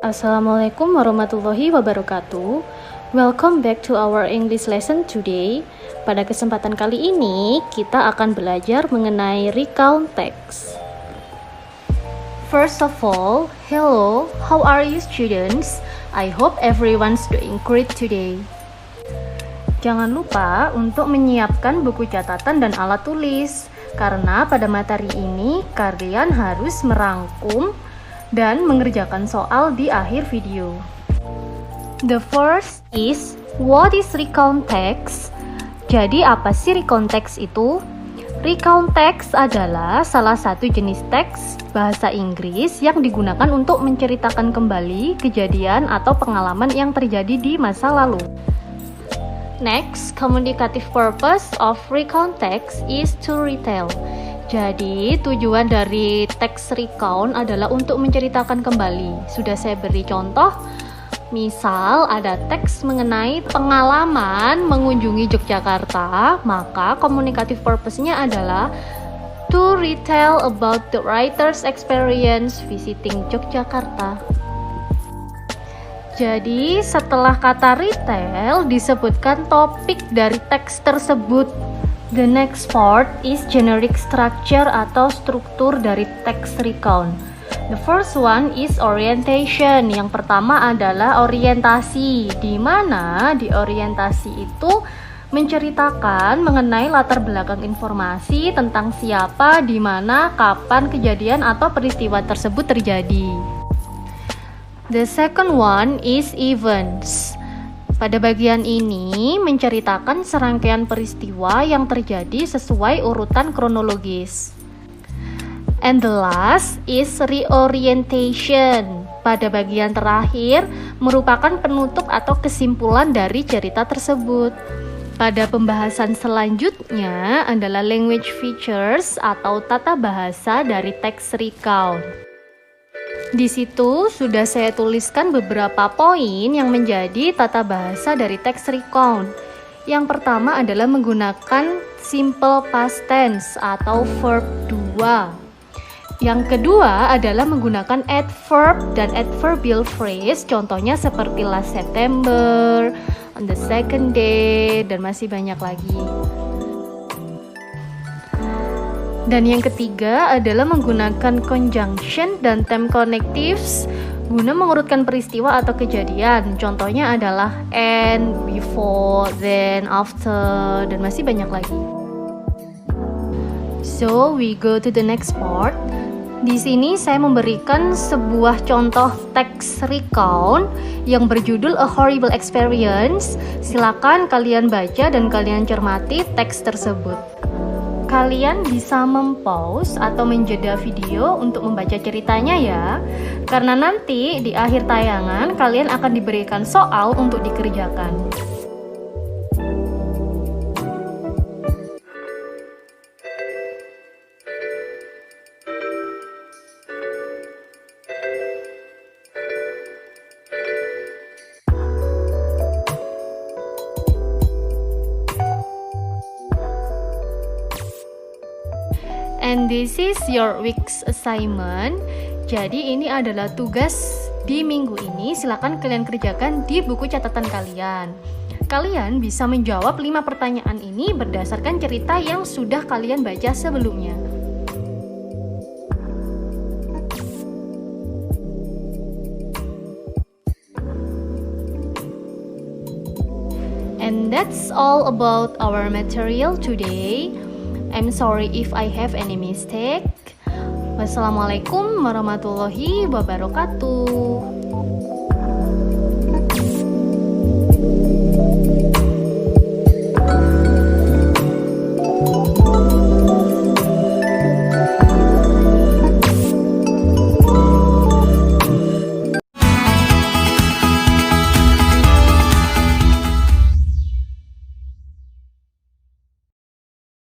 Assalamualaikum warahmatullahi wabarakatuh. Welcome back to our English lesson today. Pada kesempatan kali ini, kita akan belajar mengenai recount text. First of all, hello, how are you students? I hope everyone's doing great today. Jangan lupa untuk menyiapkan buku catatan dan alat tulis, karena pada materi ini kalian harus merangkum dan mengerjakan soal di akhir video. The first is, what is recount text? Jadi apa sih recount text itu? Recount text adalah salah satu jenis teks bahasa Inggris yang digunakan untuk menceritakan kembali kejadian atau pengalaman yang terjadi di masa lalu. Next, communicative purpose of recount text is to retell. Jadi, tujuan dari teks recount adalah untuk menceritakan kembali. Sudah saya beri contoh, misal ada teks mengenai pengalaman mengunjungi Yogyakarta, maka communicative purpose-nya adalah to retell about the writer's experience visiting Yogyakarta. Jadi, setelah kata retell disebutkan topik dari teks tersebut. The next part is generic structure atau struktur dari teks recount. The first one is orientation. Yang pertama adalah orientasi, di mana di orientasi itu menceritakan mengenai latar belakang informasi tentang siapa, di mana, kapan kejadian atau peristiwa tersebut terjadi. The second one is events. Pada bagian ini menceritakan serangkaian peristiwa yang terjadi sesuai urutan kronologis. And the last is reorientation. Pada bagian terakhir merupakan penutup atau kesimpulan dari cerita tersebut. Pada pembahasan selanjutnya adalah language features atau tata bahasa dari teks recount. Di situ sudah saya tuliskan beberapa poin yang menjadi tata bahasa dari teks recount. Yang pertama adalah menggunakan simple past tense atau verb 2. Yang kedua adalah menggunakan adverb dan adverbial phrase, contohnya seperti last September, on the second day, dan masih banyak lagi. Dan yang ketiga adalah menggunakan conjunction dan time connectives guna mengurutkan peristiwa atau kejadian. Contohnya adalah and, before, then, after, dan masih banyak lagi. So, we go to the next part. Di sini saya memberikan sebuah contoh teks recount yang berjudul A Horrible Experience. Silakan kalian baca dan kalian cermati teks tersebut. Kalian bisa mempause atau menjeda video untuk membaca ceritanya ya, karena nanti di akhir tayangan kalian akan diberikan soal untuk dikerjakan. And this is your week's assignment. Jadi ini adalah tugas di minggu ini. Silakan kalian kerjakan di buku catatan kalian. Kalian bisa menjawab 5 pertanyaan ini berdasarkan cerita yang sudah kalian baca sebelumnya. And that's all about our material today. I'm sorry if I have any mistake. Wassalamualaikum warahmatullahi wabarakatuh.